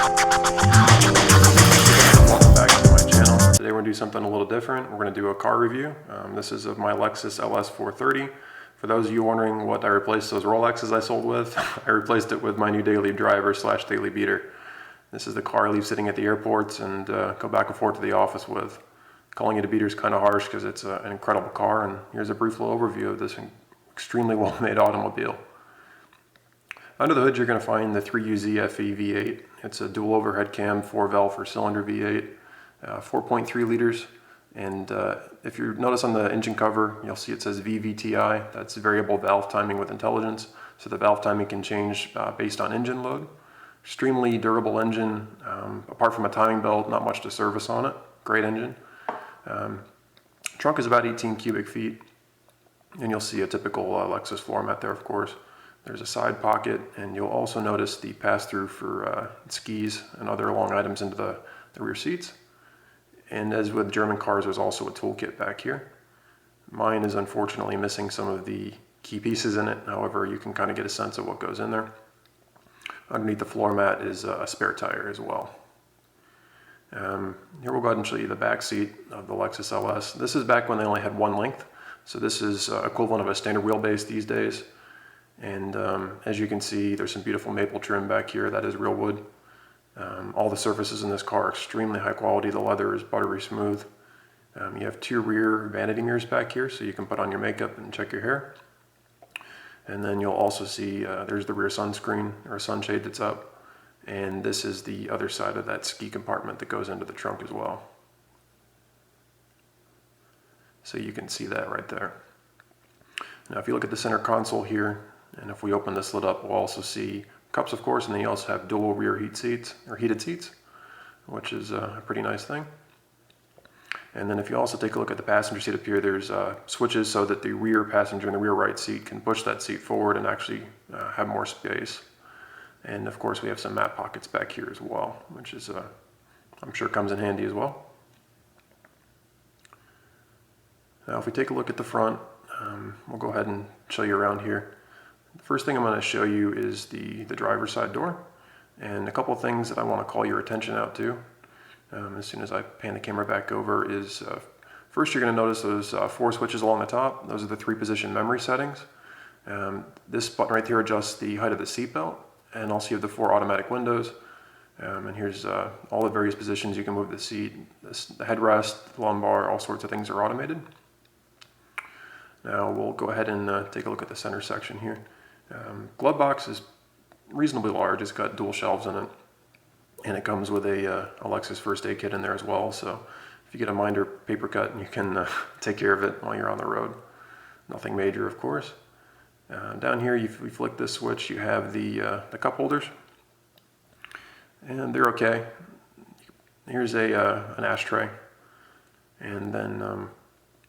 Welcome back to my channel. Today we're going to do something a little different. We're going to do a car review. This is of my Lexus LS 430. For those of you wondering what I replaced those Rolexes I sold with, I replaced it with my new daily driver / daily beater. This is the car I leave sitting at the airports and go back and forth to the office with. Calling it a beater is kind of harsh because it's an incredible car, and here's a brief little overview of this extremely well-made automobile. Under the hood you're going to find the 3UZ FE V8. It's a dual overhead cam, 4-valve per cylinder V8, 4.3 liters. And if you notice on the engine cover, you'll see it says VVTI. That's variable valve timing with intelligence. So the valve timing can change based on engine load. Extremely durable engine. Apart from a timing belt, not much to service on it. Great engine. Trunk is about 18 cubic feet. And you'll see a typical Lexus floor mat there, of course. There's a side pocket, and you'll also notice the pass-through for skis and other long items into the rear seats. And as with German cars, there's also a toolkit back here. Mine is unfortunately missing some of the key pieces in it. However, you can kind of get a sense of what goes in there. Underneath the floor mat is a spare tire as well. Here we'll go ahead and show you the back seat of the Lexus LS. This is back when they only had one length. So this is equivalent of a standard wheelbase these days. And as you can see, there's some beautiful maple trim back here. That is real wood. All the surfaces in this car are extremely high quality. The leather is buttery smooth. You have two rear vanity mirrors back here, so you can put on your makeup and check your hair. And then you'll also see there's the rear sunscreen or sunshade that's up. And this is the other side of that ski compartment that goes into the trunk as well. So you can see that right there. Now if you look at the center console here, and if we open this lid up, we'll also see cups, of course, and then you also have dual rear heated seats, which is a pretty nice thing. And then if you also take a look at the passenger seat up here, there's switches so that the rear passenger in the rear right seat can push that seat forward and actually have more space. And of course we have some mat pockets back here as well, which is I'm sure comes in handy as well. Now if we take a look at the front, we'll go ahead and show you around here. The first thing I'm going to show you is the driver's side door, and a couple of things that I want to call your attention out to as soon as I pan the camera back over is first you're going to notice those 4 switches along the top. Those are the 3-position memory settings. This button right here adjusts the height of the seat belt, and also you have the 4 automatic windows. And here's all the various positions you can move the seat. The headrest, the lumbar, all sorts of things are automated. Now we'll go ahead and take a look at the center section here. Glove box is reasonably large. It's got dual shelves in it, and it comes with a Lexus first aid kit in there as well. So if you get a minor paper cut, you can take care of it while you're on the road. Nothing major, of course. Down here, if we flick this switch, you have the cup holders, and they're okay. Here's an ashtray, and then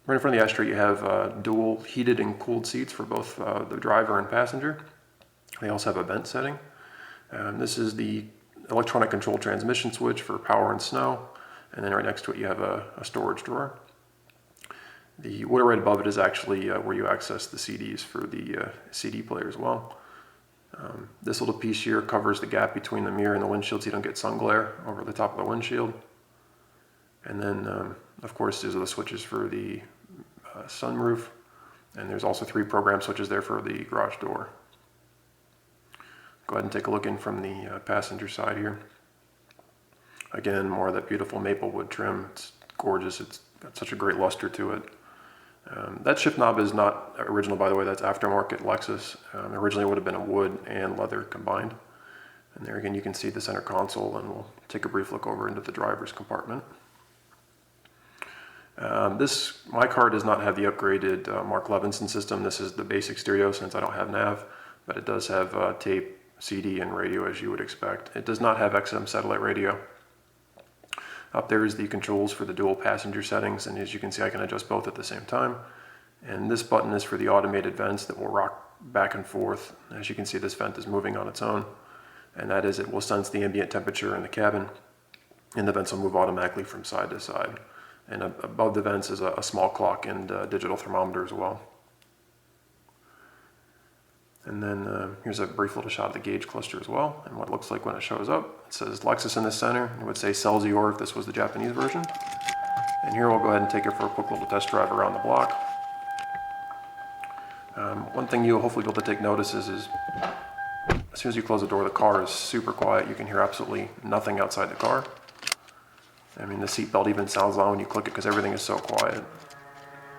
right in front of the ashtray you have dual heated and cooled seats for both the driver and passenger. They also have a vent setting. This is the electronic control transmission switch for power and snow, and then right next to it you have a storage drawer. The water right above it is actually where you access the CDs for the CD player as well. This little piece here covers the gap between the mirror and the windshield so you don't get sun glare over the top of the windshield. And then of course these are the switches for the sunroof, and there's also 3 program switches there for the garage door. Go ahead and take a look in from the passenger side here. Again, more of that beautiful maple wood trim. It's gorgeous. It's got such a great luster to it. That shift knob is not original, by the way. That's aftermarket Lexus. Originally it would have been a wood and leather combined. And there again you can see the center console, and we'll take a brief look over into the driver's compartment. My car does not have the upgraded Mark Levinson system. This is the basic stereo since I don't have nav, but it does have tape, CD, and radio as you would expect. It does not have XM satellite radio. Up there is the controls for the dual passenger settings, and as you can see I can adjust both at the same time. And this button is for the automated vents that will rock back and forth. As you can see, this vent is moving on its own, and that is, it will sense the ambient temperature in the cabin, and the vents will move automatically from side to side. And above the vents is a small clock and digital thermometer as well. And then here's a brief little shot of the gauge cluster as well, and what it looks like when it shows up. It says Lexus in the center. It would say Celsior if this was the Japanese version. And here we'll go ahead and take it for a quick little test drive around the block. One thing you'll hopefully be able to take notice is as soon as you close the door, the car is super quiet. You can hear absolutely nothing outside the car. I mean, the seatbelt even sounds loud when you click it because everything is so quiet.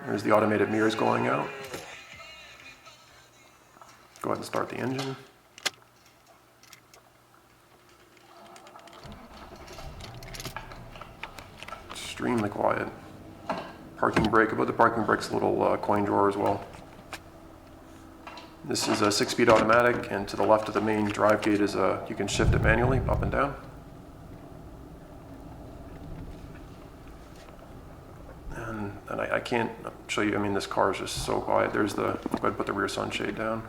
There's the automated mirrors going out. Go ahead and start the engine. Extremely quiet. Parking brake, above the parking brake's a little coin drawer as well. This is a 6-speed automatic, and to the left of the main drive gate is you can shift it manually up and down. And I can't show you, I mean, this car is just so quiet. There's the, go ahead and put the rear sunshade down.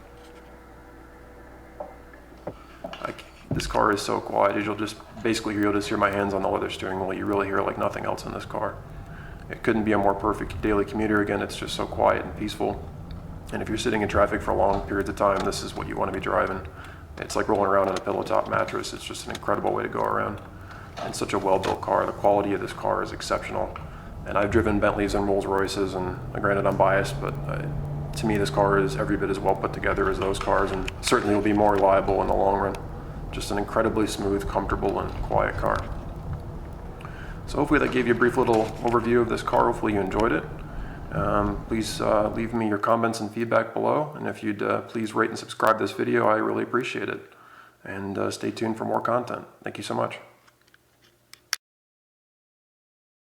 This car is so quiet, you'll just hear my hands on the leather steering wheel. You really hear like nothing else in this car. It couldn't be a more perfect daily commuter. Again, it's just so quiet and peaceful. And if you're sitting in traffic for long periods of time, this is what you want to be driving. It's like rolling around in a pillow top mattress. It's just an incredible way to go around. And such a well-built car. The quality of this car is exceptional. And I've driven Bentleys and Rolls Royces, and granted I'm biased, but to me this car is every bit as well put together as those cars, and certainly will be more reliable in the long run. Just an incredibly smooth, comfortable, and quiet car. So hopefully that gave you a brief little overview of this car. Hopefully you enjoyed it. Please leave me your comments and feedback below, and if you'd please rate and subscribe this video, I really appreciate it. And stay tuned for more content. Thank you so much.